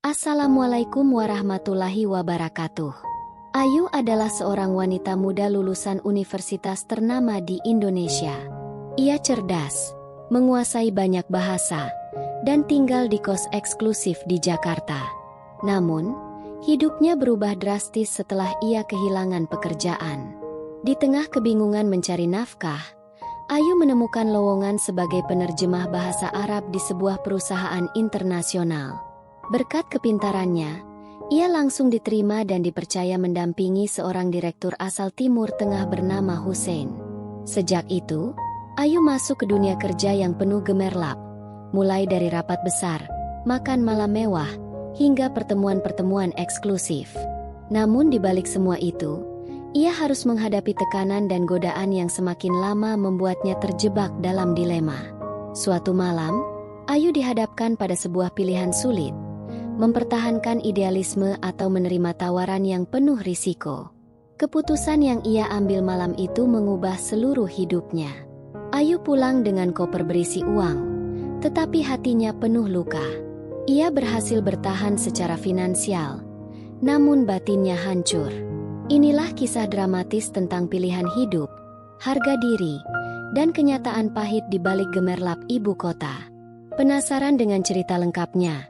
Assalamualaikum warahmatullahi wabarakatuh. Ayu adalah seorang wanita muda lulusan universitas ternama di Indonesia. Ia cerdas, menguasai banyak bahasa, dan tinggal di kos eksklusif di Jakarta. Namun, hidupnya berubah drastis setelah ia kehilangan pekerjaan. Di tengah kebingungan mencari nafkah, Ayu menemukan lowongan sebagai penerjemah bahasa Arab di sebuah perusahaan internasional. Berkat kepintarannya, ia langsung diterima dan dipercaya mendampingi seorang direktur asal Timur Tengah bernama Hussein. Sejak itu, Ayu masuk ke dunia kerja yang penuh gemerlap, mulai dari rapat besar, makan malam mewah, hingga pertemuan-pertemuan eksklusif. Namun di balik semua itu, ia harus menghadapi tekanan dan godaan yang semakin lama membuatnya terjebak dalam dilema. Suatu malam, Ayu dihadapkan pada sebuah pilihan sulit, mempertahankan idealisme atau menerima tawaran yang penuh risiko. Keputusan yang ia ambil malam itu mengubah seluruh hidupnya. Ayu pulang dengan koper berisi uang, tetapi hatinya penuh luka. Ia berhasil bertahan secara finansial, namun batinnya hancur. Inilah kisah dramatis tentang pilihan hidup, harga diri, dan kenyataan pahit di balik gemerlap ibu kota. Penasaran dengan cerita lengkapnya?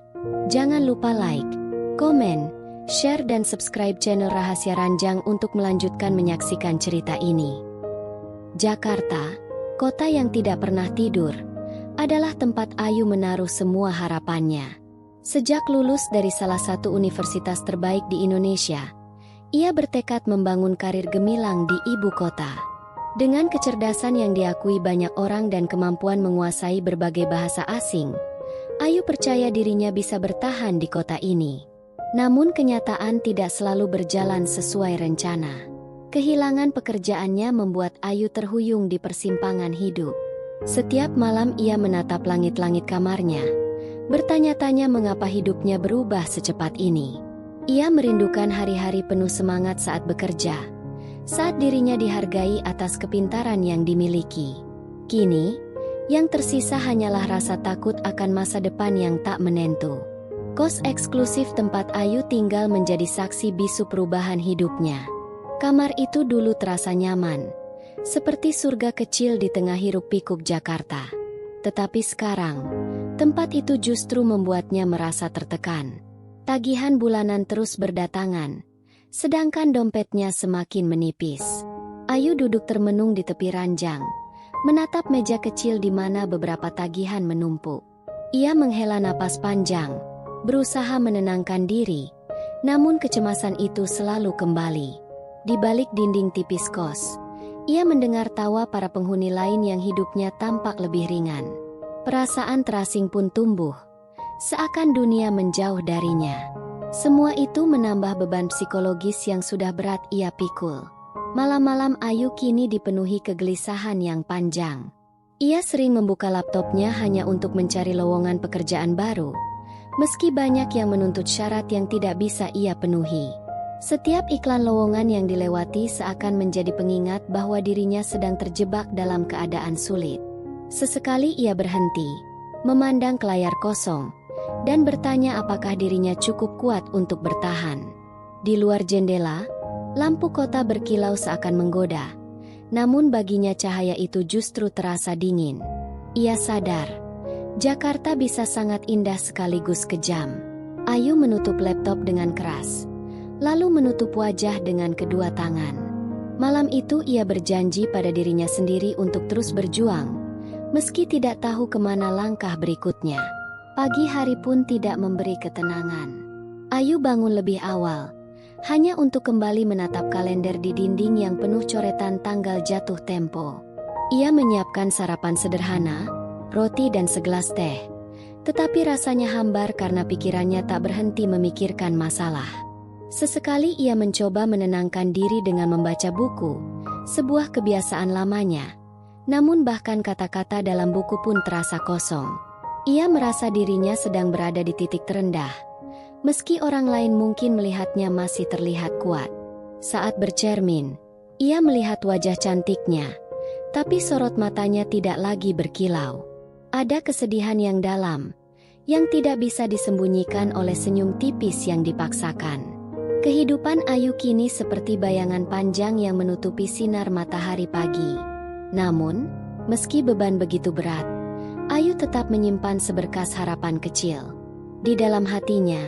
Jangan lupa like, komen, share dan subscribe channel Rahasia Ranjang untuk melanjutkan menyaksikan cerita ini. Jakarta, kota yang tidak pernah tidur, adalah tempat Ayu menaruh semua harapannya. Sejak lulus dari salah satu universitas terbaik di Indonesia, ia bertekad membangun karir gemilang di ibu kota. Dengan kecerdasan yang diakui banyak orang dan kemampuan menguasai berbagai bahasa asing, Ayu percaya dirinya bisa bertahan di kota ini. Namun kenyataan tidak selalu berjalan sesuai rencana. Kehilangan pekerjaannya membuat Ayu terhuyung di persimpangan hidup. Setiap malam ia menatap langit-langit kamarnya, bertanya-tanya mengapa hidupnya berubah secepat ini. Ia merindukan hari-hari penuh semangat saat bekerja, saat dirinya dihargai atas kepintaran yang dimiliki. Kini, yang tersisa hanyalah rasa takut akan masa depan yang tak menentu. Kos eksklusif tempat Ayu tinggal menjadi saksi bisu perubahan hidupnya. Kamar itu dulu terasa nyaman, seperti surga kecil di tengah hiruk-pikuk Jakarta. Tetapi sekarang, tempat itu justru membuatnya merasa tertekan. Tagihan bulanan terus berdatangan, sedangkan dompetnya semakin menipis. Ayu duduk termenung di tepi ranjang, menatap meja kecil di mana beberapa tagihan menumpuk. Ia menghela napas panjang, berusaha menenangkan diri, namun kecemasan itu selalu kembali. Di balik dinding tipis kos, ia mendengar tawa para penghuni lain yang hidupnya tampak lebih ringan. Perasaan terasing pun tumbuh, seakan dunia menjauh darinya. Semua itu menambah beban psikologis yang sudah berat ia pikul. Malam-malam Ayu kini dipenuhi kegelisahan yang panjang. Ia sering membuka laptopnya hanya untuk mencari lowongan pekerjaan baru, meski banyak yang menuntut syarat yang tidak bisa ia penuhi. Setiap iklan lowongan yang dilewati seakan menjadi pengingat bahwa dirinya sedang terjebak dalam keadaan sulit. Sesekali ia berhenti, memandang ke layar kosong, dan bertanya apakah dirinya cukup kuat untuk bertahan. Di luar jendela, lampu kota berkilau seakan menggoda, namun baginya cahaya itu justru terasa dingin. Ia sadar, Jakarta bisa sangat indah sekaligus kejam. Ayu menutup laptop dengan keras, lalu menutup wajah dengan kedua tangan. Malam itu ia berjanji pada dirinya sendiri untuk terus berjuang, meski tidak tahu kemana langkah berikutnya. Pagi hari pun tidak memberi ketenangan. Ayu bangun lebih awal, hanya untuk kembali menatap kalender di dinding yang penuh coretan tanggal jatuh tempo. Ia menyiapkan sarapan sederhana, roti dan segelas teh, tetapi rasanya hambar karena pikirannya tak berhenti memikirkan masalah. Sesekali ia mencoba menenangkan diri dengan membaca buku, sebuah kebiasaan lamanya. Namun bahkan kata-kata dalam buku pun terasa kosong. Ia merasa dirinya sedang berada di titik terendah, meski orang lain mungkin melihatnya masih terlihat kuat. Saat bercermin, ia melihat wajah cantiknya, tapi sorot matanya tidak lagi berkilau. Ada kesedihan yang dalam, yang tidak bisa disembunyikan oleh senyum tipis yang dipaksakan. Kehidupan Ayu kini seperti bayangan panjang yang menutupi sinar matahari pagi. Namun, meski beban begitu berat, Ayu tetap menyimpan seberkas harapan kecil. Di dalam hatinya,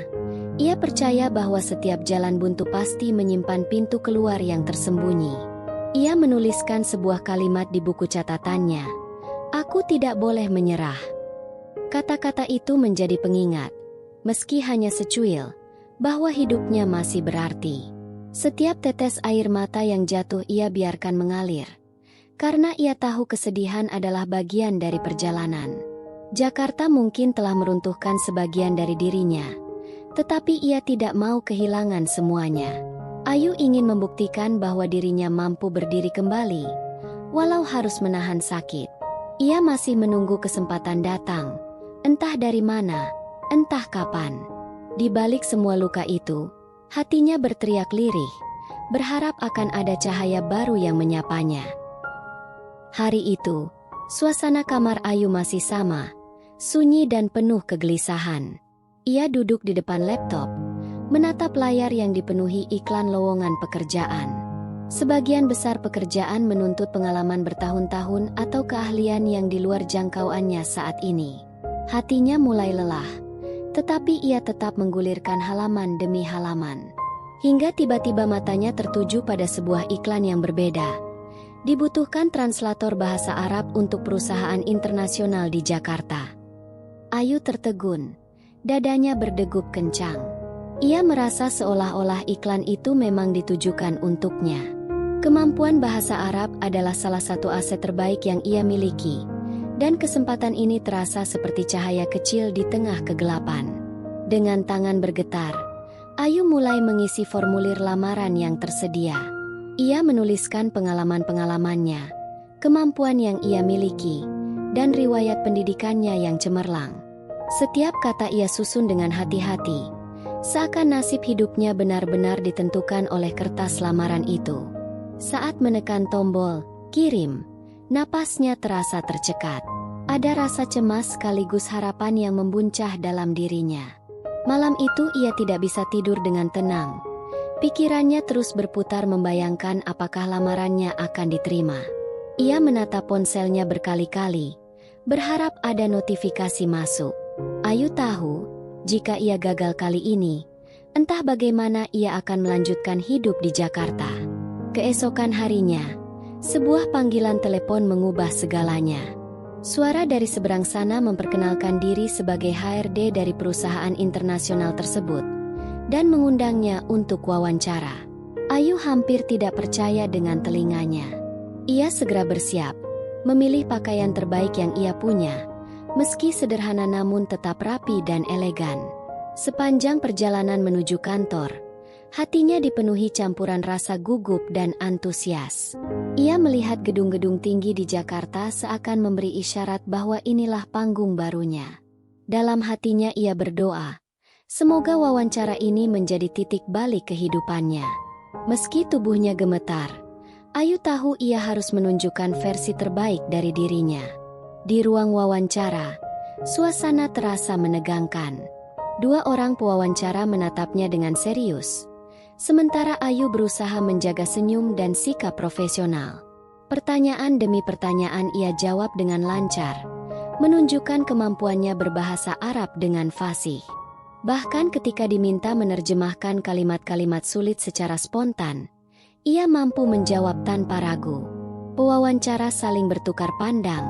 ia percaya bahwa setiap jalan buntu pasti menyimpan pintu keluar yang tersembunyi. Ia menuliskan sebuah kalimat di buku catatannya, "Aku tidak boleh menyerah." Kata-kata itu menjadi pengingat, meski hanya secuil, bahwa hidupnya masih berarti. Setiap tetes air mata yang jatuh ia biarkan mengalir, karena ia tahu kesedihan adalah bagian dari perjalanan. Jakarta mungkin telah meruntuhkan sebagian dari dirinya, tetapi ia tidak mau kehilangan semuanya. Ayu ingin membuktikan bahwa dirinya mampu berdiri kembali, walau harus menahan sakit. Ia masih menunggu kesempatan datang, entah dari mana, entah kapan. Di balik semua luka itu, hatinya berteriak lirih, berharap akan ada cahaya baru yang menyapanya. Hari itu, suasana kamar Ayu masih sama, sunyi dan penuh kegelisahan. Ia duduk di depan laptop, menatap layar yang dipenuhi iklan lowongan pekerjaan. Sebagian besar pekerjaan menuntut pengalaman bertahun-tahun atau keahlian yang di luar jangkauannya saat ini. Hatinya mulai lelah, tetapi ia tetap menggulirkan halaman demi halaman. Hingga tiba-tiba matanya tertuju pada sebuah iklan yang berbeda. Dibutuhkan translator bahasa Arab untuk perusahaan internasional di Jakarta. Ayu tertegun, dadanya berdegup kencang. Ia merasa seolah-olah iklan itu memang ditujukan untuknya. Kemampuan bahasa Arab adalah salah satu aset terbaik yang ia miliki, dan kesempatan ini terasa seperti cahaya kecil di tengah kegelapan. Dengan tangan bergetar, Ayu mulai mengisi formulir lamaran yang tersedia. Ia menuliskan pengalaman-pengalamannya, kemampuan yang ia miliki, dan riwayat pendidikannya yang cemerlang. Setiap kata ia susun dengan hati-hati, seakan nasib hidupnya benar-benar ditentukan oleh kertas lamaran itu. Saat menekan tombol "kirim", napasnya terasa tercekat. Ada rasa cemas sekaligus harapan yang membuncah dalam dirinya. Malam itu ia tidak bisa tidur dengan tenang. Pikirannya terus berputar membayangkan apakah lamarannya akan diterima. Ia menatap ponselnya berkali-kali, berharap ada notifikasi masuk. Ayu tahu, jika ia gagal kali ini, entah bagaimana ia akan melanjutkan hidup di Jakarta. Keesokan harinya, sebuah panggilan telepon mengubah segalanya. Suara dari seberang sana memperkenalkan diri sebagai HRD dari perusahaan internasional tersebut, dan mengundangnya untuk wawancara. Ayu hampir tidak percaya dengan telinganya. Ia segera bersiap, memilih pakaian terbaik yang ia punya, meski sederhana namun tetap rapi dan elegan. Sepanjang perjalanan menuju kantor, hatinya dipenuhi campuran rasa gugup dan antusias. Ia melihat gedung-gedung tinggi di Jakarta seakan memberi isyarat bahwa inilah panggung barunya. Dalam hatinya ia berdoa, semoga wawancara ini menjadi titik balik kehidupannya. Meski tubuhnya gemetar, Ayu tahu ia harus menunjukkan versi terbaik dari dirinya. Di ruang wawancara, suasana terasa menegangkan. Dua orang pewawancara menatapnya dengan serius, sementara Ayu berusaha menjaga senyum dan sikap profesional. Pertanyaan demi pertanyaan ia jawab dengan lancar, menunjukkan kemampuannya berbahasa Arab dengan fasih. Bahkan ketika diminta menerjemahkan kalimat-kalimat sulit secara spontan, ia mampu menjawab tanpa ragu. Pewawancara saling bertukar pandang,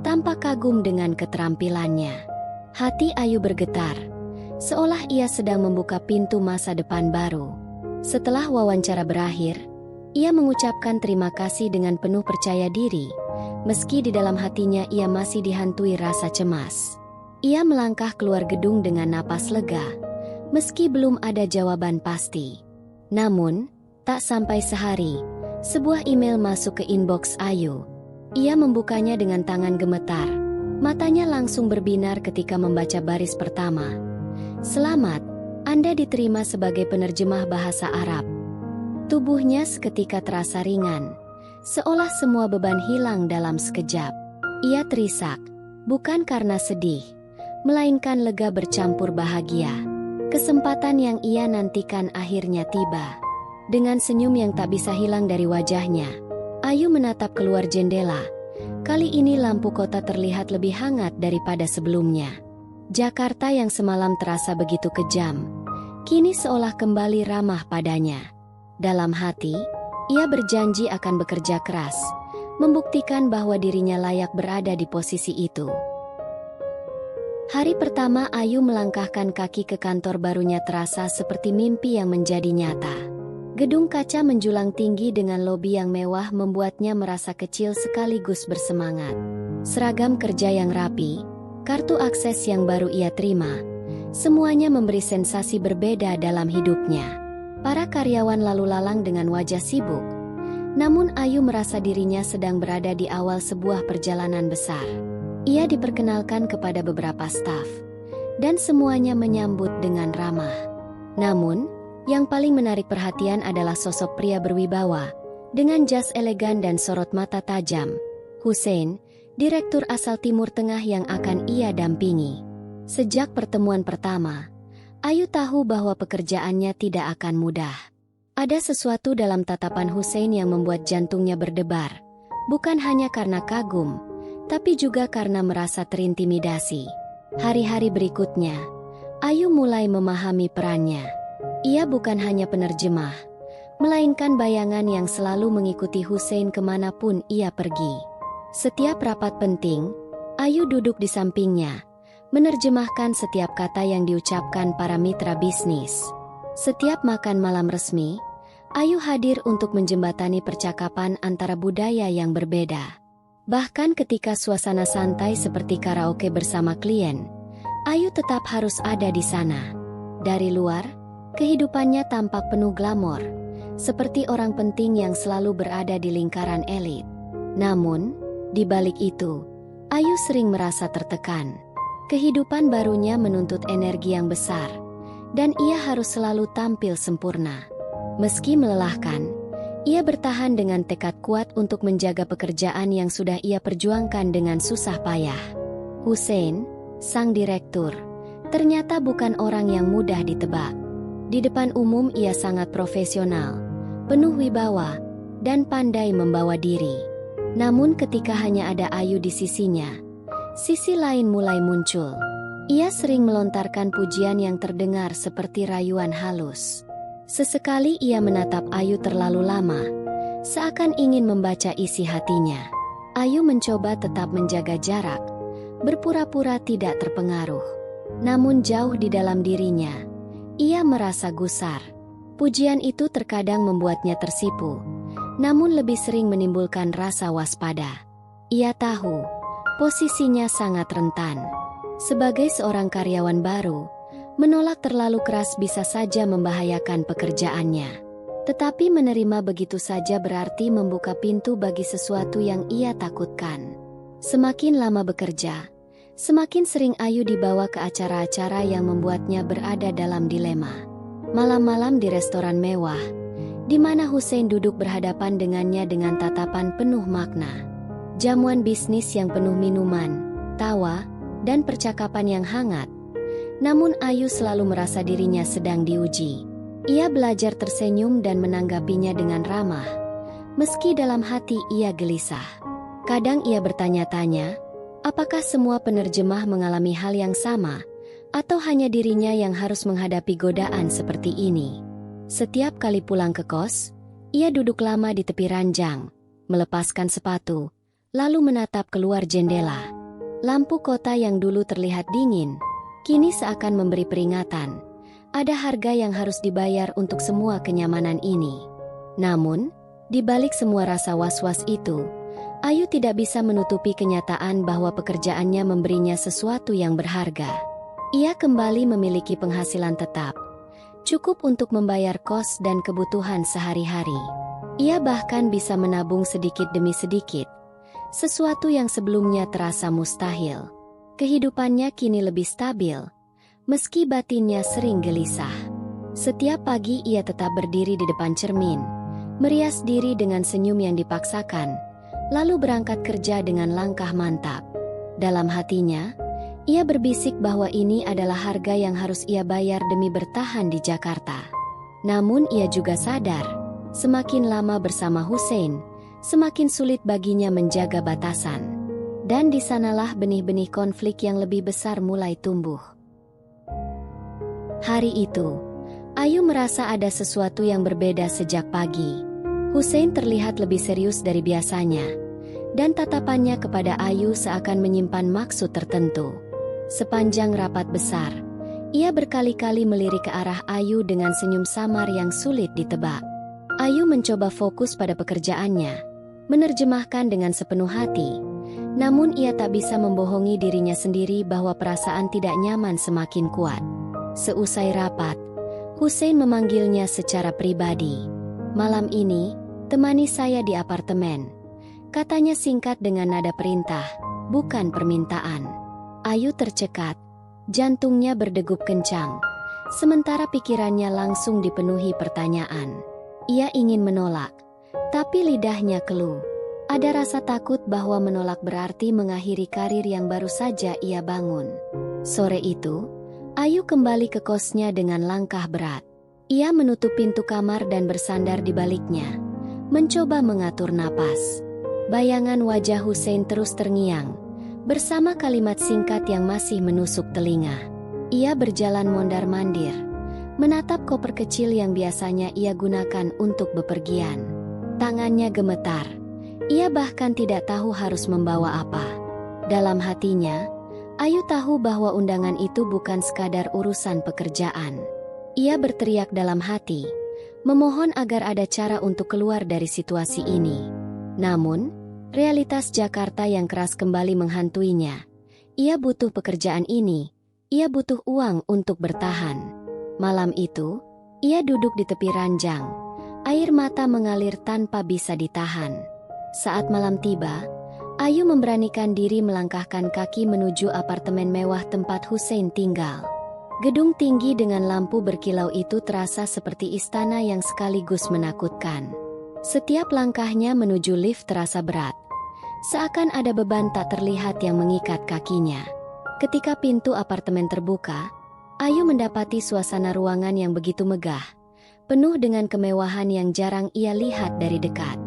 tampak kagum dengan keterampilannya. Hati Ayu bergetar, seolah ia sedang membuka pintu masa depan baru. Setelah wawancara berakhir, ia mengucapkan terima kasih dengan penuh percaya diri, meski di dalam hatinya ia masih dihantui rasa cemas. Ia melangkah keluar gedung dengan napas lega, meski belum ada jawaban pasti. Namun, tak sampai sehari, sebuah email masuk ke inbox Ayu. Ia membukanya dengan tangan gemetar. Matanya langsung berbinar ketika membaca baris pertama. "Selamat, Anda diterima sebagai penerjemah bahasa Arab." Tubuhnya seketika terasa ringan, seolah semua beban hilang dalam sekejap. Ia terisak, bukan karena sedih, melainkan lega bercampur bahagia. Kesempatan yang ia nantikan akhirnya tiba. Dengan senyum yang tak bisa hilang dari wajahnya, Ayu menatap keluar jendela. Kali ini lampu kota terlihat lebih hangat daripada sebelumnya. Jakarta yang semalam terasa begitu kejam, kini seolah kembali ramah padanya. Dalam hati, ia berjanji akan bekerja keras, membuktikan bahwa dirinya layak berada di posisi itu. Hari pertama Ayu melangkahkan kaki ke kantor barunya terasa seperti mimpi yang menjadi nyata. Gedung kaca menjulang tinggi dengan lobi yang mewah membuatnya merasa kecil sekaligus bersemangat. Seragam kerja yang rapi, kartu akses yang baru ia terima, semuanya memberi sensasi berbeda dalam hidupnya. Para karyawan lalu lalang dengan wajah sibuk. Namun Ayu merasa dirinya sedang berada di awal sebuah perjalanan besar. Ia diperkenalkan kepada beberapa staf, dan semuanya menyambut dengan ramah. Namun, yang paling menarik perhatian adalah sosok pria berwibawa, dengan jas elegan dan sorot mata tajam. Hussein, direktur asal Timur Tengah yang akan ia dampingi. Sejak pertemuan pertama, Ayu tahu bahwa pekerjaannya tidak akan mudah. Ada sesuatu dalam tatapan Hussein yang membuat jantungnya berdebar, bukan hanya karena kagum, tapi juga karena merasa terintimidasi. Hari-hari berikutnya, Ayu mulai memahami perannya. Ia bukan hanya penerjemah, melainkan bayangan yang selalu mengikuti Hussein kemanapun ia pergi. Setiap rapat penting, Ayu duduk di sampingnya, menerjemahkan setiap kata yang diucapkan para mitra bisnis. Setiap makan malam resmi, Ayu hadir untuk menjembatani percakapan antara budaya yang berbeda. Bahkan ketika suasana santai seperti karaoke bersama klien, Ayu tetap harus ada di sana. Dari luar, kehidupannya tampak penuh glamor, seperti orang penting yang selalu berada di lingkaran elit. Namun, di balik itu, Ayu sering merasa tertekan. Kehidupan barunya menuntut energi yang besar, dan ia harus selalu tampil sempurna. Meski melelahkan, ia bertahan dengan tekad kuat untuk menjaga pekerjaan yang sudah ia perjuangkan dengan susah payah. Hussein, sang direktur, ternyata bukan orang yang mudah ditebak. Di depan umum ia sangat profesional, penuh wibawa, dan pandai membawa diri. Namun ketika hanya ada Ayu di sisinya, sisi lain mulai muncul. Ia sering melontarkan pujian yang terdengar seperti rayuan halus. Sesekali ia menatap Ayu terlalu lama, seakan ingin membaca isi hatinya. Ayu mencoba tetap menjaga jarak, berpura-pura tidak terpengaruh. Namun jauh di dalam dirinya, ia merasa gusar. Pujian itu terkadang membuatnya tersipu, namun lebih sering menimbulkan rasa waspada. Ia tahu posisinya sangat rentan. Sebagai seorang karyawan baru, menolak terlalu keras bisa saja membahayakan pekerjaannya. Tetapi menerima begitu saja berarti membuka pintu bagi sesuatu yang ia takutkan. Semakin lama bekerja, semakin sering Ayu dibawa ke acara-acara yang membuatnya berada dalam dilema. Malam-malam di restoran mewah, di mana Hussein duduk berhadapan dengannya dengan tatapan penuh makna. Jamuan bisnis yang penuh minuman, tawa, dan percakapan yang hangat. Namun Ayu selalu merasa dirinya sedang diuji. Ia belajar tersenyum dan menanggapinya dengan ramah, meski dalam hati ia gelisah. Kadang ia bertanya-tanya, apakah semua penerjemah mengalami hal yang sama, atau hanya dirinya yang harus menghadapi godaan seperti ini. Setiap kali pulang ke kos, ia duduk lama di tepi ranjang, melepaskan sepatu, lalu menatap keluar jendela. Lampu kota yang dulu terlihat dingin, kini seakan memberi peringatan. Ada harga yang harus dibayar untuk semua kenyamanan ini. Namun, di balik semua rasa was-was itu, Ayu tidak bisa menutupi kenyataan bahwa pekerjaannya memberinya sesuatu yang berharga. Ia kembali memiliki penghasilan tetap, cukup untuk membayar kos dan kebutuhan sehari-hari. Ia bahkan bisa menabung sedikit demi sedikit, sesuatu yang sebelumnya terasa mustahil. Kehidupannya kini lebih stabil, meski batinnya sering gelisah. Setiap pagi ia tetap berdiri di depan cermin, merias diri dengan senyum yang dipaksakan, lalu berangkat kerja dengan langkah mantap. Dalam hatinya, Ia berbisik bahwa ini adalah harga yang harus ia bayar demi bertahan di Jakarta. Namun ia juga sadar, semakin lama bersama Hussein, semakin sulit baginya menjaga batasan. Dan di sanalah benih-benih konflik yang lebih besar mulai tumbuh. Hari itu, Ayu merasa ada sesuatu yang berbeda sejak pagi. Hussein terlihat lebih serius dari biasanya, dan tatapannya kepada Ayu seakan menyimpan maksud tertentu. Sepanjang rapat besar, ia berkali-kali melirik ke arah Ayu dengan senyum samar yang sulit ditebak. Ayu mencoba fokus pada pekerjaannya, menerjemahkan dengan sepenuh hati. Namun ia tak bisa membohongi dirinya sendiri bahwa perasaan tidak nyaman semakin kuat. Seusai rapat, Hussein memanggilnya secara pribadi. "Malam ini, temani saya di apartemen," katanya singkat dengan nada perintah, bukan permintaan. Ayu tercekat, jantungnya berdegup kencang, sementara pikirannya langsung dipenuhi pertanyaan. Ia ingin menolak, tapi lidahnya keluh. Ada rasa takut bahwa menolak berarti mengakhiri karir yang baru saja ia bangun. Sore itu, Ayu kembali ke kosnya dengan langkah berat. Ia menutup pintu kamar dan bersandar di baliknya, mencoba mengatur napas. Bayangan wajah Hussein terus terngiang, bersama kalimat singkat yang masih menusuk telinga. Ia berjalan mondar-mandir, menatap koper kecil yang biasanya ia gunakan untuk bepergian. Tangannya gemetar. Ia bahkan tidak tahu harus membawa apa. Dalam hatinya, Ayu tahu bahwa undangan itu bukan sekadar urusan pekerjaan. Ia berteriak dalam hati, memohon agar ada cara untuk keluar dari situasi ini. Namun, realitas Jakarta yang keras kembali menghantuinya. Ia butuh pekerjaan ini, ia butuh uang untuk bertahan. Malam itu, ia duduk di tepi ranjang. Air mata mengalir tanpa bisa ditahan. Saat malam tiba, Ayu memberanikan diri melangkahkan kaki menuju apartemen mewah tempat Hussein tinggal. Gedung tinggi dengan lampu berkilau itu terasa seperti istana yang sekaligus menakutkan. Setiap langkahnya menuju lift terasa berat, seakan ada beban tak terlihat yang mengikat kakinya. Ketika pintu apartemen terbuka, Ayu mendapati suasana ruangan yang begitu megah, penuh dengan kemewahan yang jarang ia lihat dari dekat.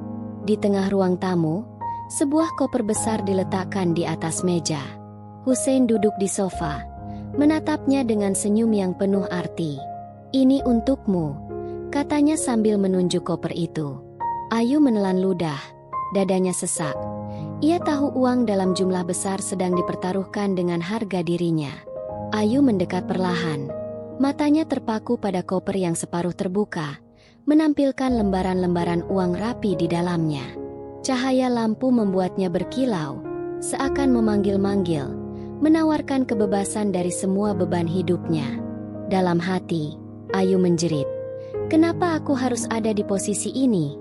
Di tengah ruang tamu, sebuah koper besar diletakkan di atas meja. Hussein duduk di sofa, menatapnya dengan senyum yang penuh arti. "Ini untukmu," katanya sambil menunjuk koper itu. Ayu menelan ludah, dadanya sesak. Ia tahu uang dalam jumlah besar sedang dipertaruhkan dengan harga dirinya. Ayu mendekat perlahan. Matanya terpaku pada koper yang separuh terbuka, menampilkan lembaran-lembaran uang rapi di dalamnya. Cahaya lampu membuatnya berkilau, seakan memanggil-manggil, menawarkan kebebasan dari semua beban hidupnya. Dalam hati, Ayu menjerit, "Kenapa aku harus ada di posisi ini?"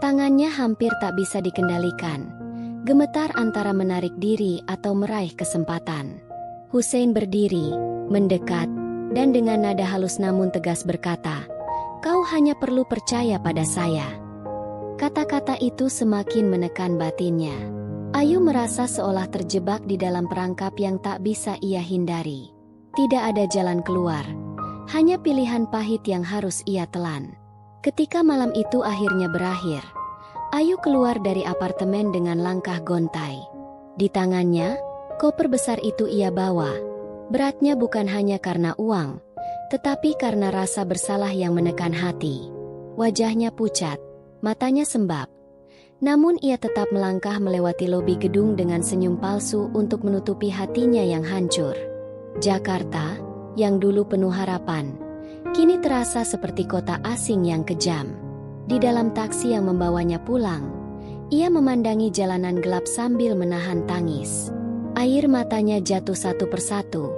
Tangannya hampir tak bisa dikendalikan, gemetar antara menarik diri atau meraih kesempatan. Hussein berdiri, mendekat, dan dengan nada halus namun tegas berkata, "Kau hanya perlu percaya pada saya." Kata-kata itu semakin menekan batinnya. Ayu merasa seolah terjebak di dalam perangkap yang tak bisa ia hindari. Tidak ada jalan keluar, hanya pilihan pahit yang harus ia telan. Ketika malam itu akhirnya berakhir, Ayu keluar dari apartemen dengan langkah gontai. Di tangannya, koper besar itu ia bawa. Beratnya bukan hanya karena uang, tetapi karena rasa bersalah yang menekan hati. Wajahnya pucat, matanya sembab. Namun ia tetap melangkah melewati lobi gedung dengan senyum palsu untuk menutupi hatinya yang hancur. Jakarta, yang dulu penuh harapan, kini terasa seperti kota asing yang kejam. Di dalam taksi yang membawanya pulang, ia memandangi jalanan gelap sambil menahan tangis. Air matanya jatuh satu persatu,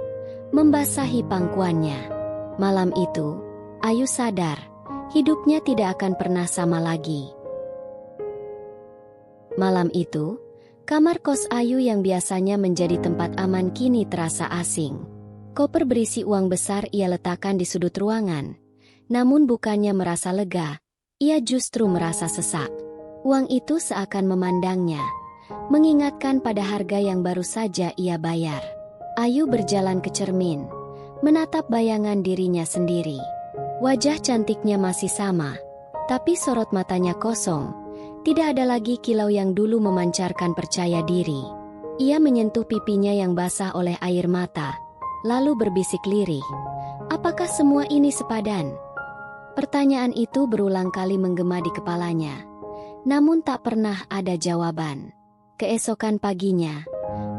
membasahi pangkuannya. Malam itu, Ayu sadar, hidupnya tidak akan pernah sama lagi. Malam itu, kamar kos Ayu yang biasanya menjadi tempat aman kini terasa asing. Koper berisi uang besar ia letakkan di sudut ruangan. Namun bukannya merasa lega, ia justru merasa sesak. Uang itu seakan memandangnya, mengingatkan pada harga yang baru saja ia bayar. Ayu berjalan ke cermin, menatap bayangan dirinya sendiri. Wajah cantiknya masih sama, tapi sorot matanya kosong. Tidak ada lagi kilau yang dulu memancarkan percaya diri. Ia menyentuh pipinya yang basah oleh air mata, lalu berbisik lirih. Apakah semua ini sepadan? Pertanyaan itu berulang kali menggema di kepalanya, namun tak pernah ada jawaban. Keesokan paginya,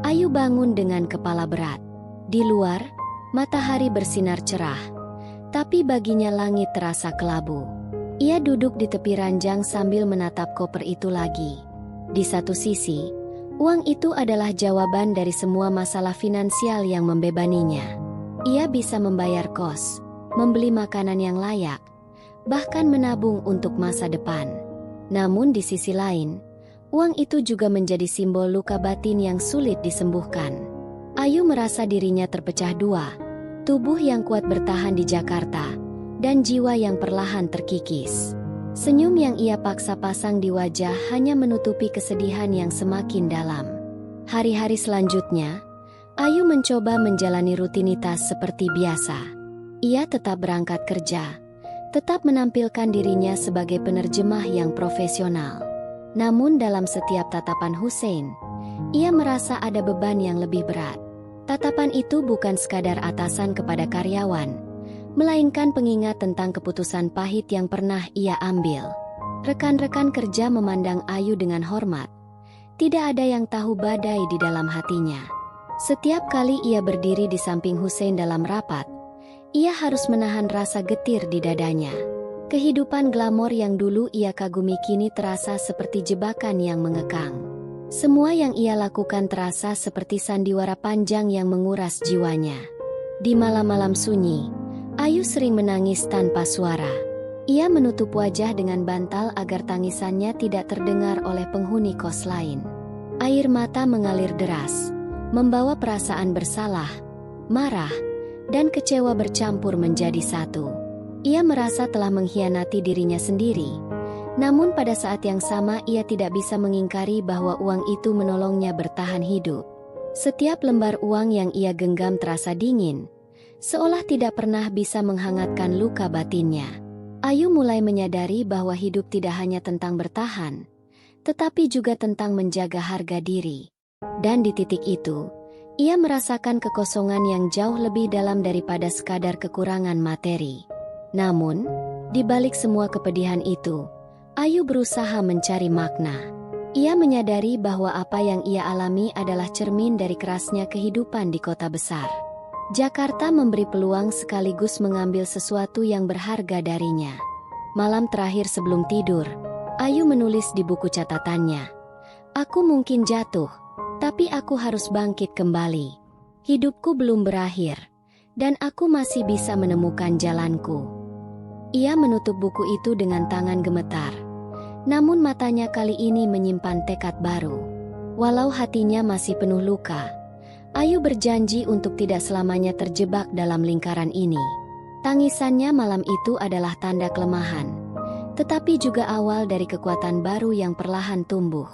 Ayu bangun dengan kepala berat. Di luar, matahari bersinar cerah, tapi baginya langit terasa kelabu. Ia duduk di tepi ranjang sambil menatap koper itu lagi. Di satu sisi, uang itu adalah jawaban dari semua masalah finansial yang membebaninya. Ia bisa membayar kos, membeli makanan yang layak, bahkan menabung untuk masa depan. Namun di sisi lain, uang itu juga menjadi simbol luka batin yang sulit disembuhkan. Ayu merasa dirinya terpecah dua, tubuh yang kuat bertahan di Jakarta, dan jiwa yang perlahan terkikis. Senyum yang ia paksa pasang di wajah hanya menutupi kesedihan yang semakin dalam. Hari-hari selanjutnya, Ayu mencoba menjalani rutinitas seperti biasa. Ia tetap berangkat kerja, tetap menampilkan dirinya sebagai penerjemah yang profesional. Namun dalam setiap tatapan Hussein, ia merasa ada beban yang lebih berat. Tatapan itu bukan sekadar atasan kepada karyawan, melainkan pengingat tentang keputusan pahit yang pernah ia ambil. Rekan-rekan kerja memandang Ayu dengan hormat. Tidak ada yang tahu badai di dalam hatinya. Setiap kali ia berdiri di samping Hussein dalam rapat, ia harus menahan rasa getir di dadanya. Kehidupan glamor yang dulu ia kagumi kini terasa seperti jebakan yang mengekang. Semua yang ia lakukan terasa seperti sandiwara panjang yang menguras jiwanya. Di malam-malam sunyi, Ayu sering menangis tanpa suara. Ia menutup wajah dengan bantal agar tangisannya tidak terdengar oleh penghuni kos lain. Air mata mengalir deras, membawa perasaan bersalah, marah, dan kecewa bercampur menjadi satu. Ia merasa telah mengkhianati dirinya sendiri. Namun pada saat yang sama ia tidak bisa mengingkari bahwa uang itu menolongnya bertahan hidup. Setiap lembar uang yang ia genggam terasa dingin, seolah tidak pernah bisa menghangatkan luka batinnya. Ayu mulai menyadari bahwa hidup tidak hanya tentang bertahan, tetapi juga tentang menjaga harga diri. Dan di titik itu, ia merasakan kekosongan yang jauh lebih dalam daripada sekadar kekurangan materi. Namun, di balik semua kepedihan itu, Ayu berusaha mencari makna. Ia menyadari bahwa apa yang ia alami adalah cermin dari kerasnya kehidupan di kota besar. Jakarta memberi peluang sekaligus mengambil sesuatu yang berharga darinya. Malam terakhir sebelum tidur, Ayu menulis di buku catatannya, "Aku mungkin jatuh, tapi aku harus bangkit kembali. Hidupku belum berakhir, dan aku masih bisa menemukan jalanku." Ia menutup buku itu dengan tangan gemetar. Namun matanya kali ini menyimpan tekad baru. Walau hatinya masih penuh luka, Ayu berjanji untuk tidak selamanya terjebak dalam lingkaran ini. Tangisannya malam itu adalah tanda kelemahan, tetapi juga awal dari kekuatan baru yang perlahan tumbuh.